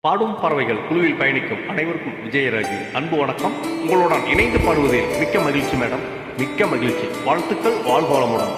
பாடும் பறவைகள் குழுவில் பயணிக்கும் அனைவருக்கும் விஜயராஜி அன்பு வணக்கம். உங்களுடன் இணைந்து பாடுவதில் மிக்க மகிழ்ச்சி மேடம், மிக்க மகிழ்ச்சி. வாழ்த்துக்கள், வாழ்க வளமுடன்.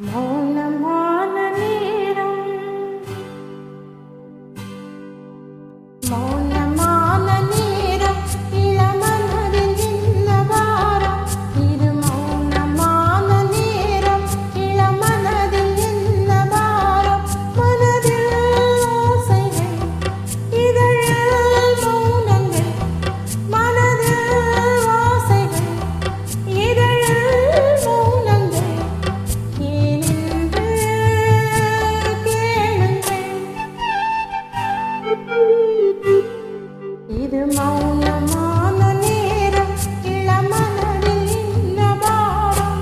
மௌனமான நேரம், மௌனமான நேரம், இளமனதில் இந்த வாரம். இது மௌனமான நேரம், இளமனதில் இந்த வாரம். மனதில் ஓசைகள், இதழில் மௌனங்கள். மனதில் ஓசைகள், இதழில் மௌனங்கள். இது மௌனமான நேரம், இளமனதில் இந்த பாரம்.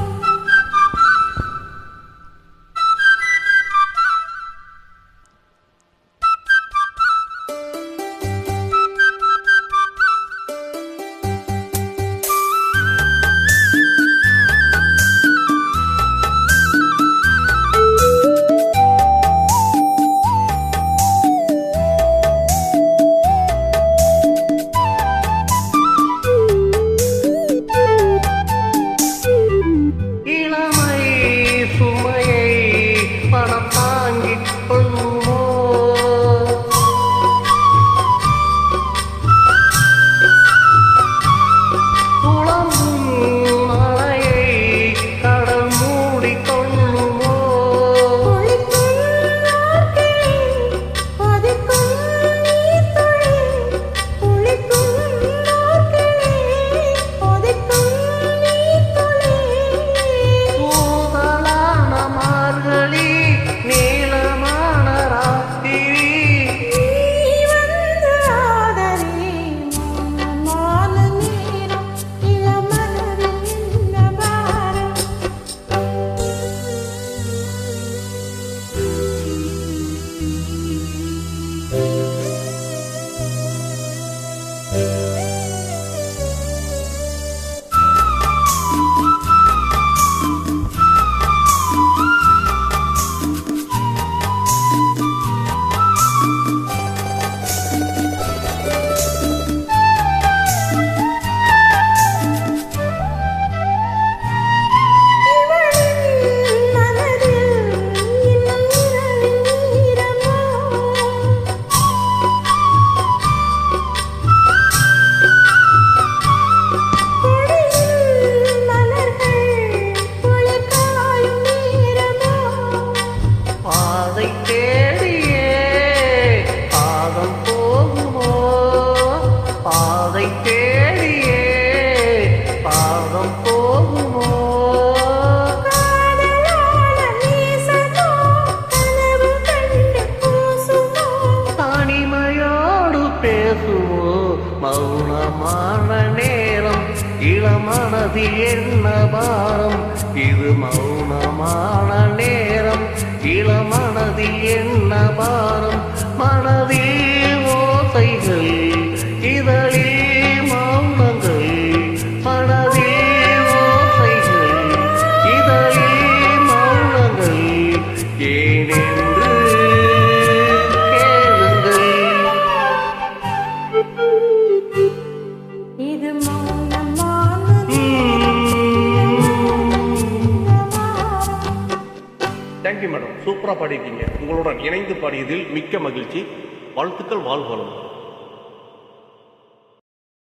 மௌனமான நேரம், இளமனதில் என்ன பாரம். இது மௌனமான நேரம், இளமனதில் என்ன பாரம். மனதில் ஓசைகள், இதழில் மௌனங்கள். மனதில் ஓசைகள், இதழில் மௌனங்கள். ஏனென்று இது மௌனமான தேங்க்யூ மேடம், சூப்பரா பாடியிருக்கீங்க. உங்களுடன் இணைந்து பாடியதில் மிக்க மகிழ்ச்சி. வாழ்த்துக்கள், வாழ்க வளமுடன்.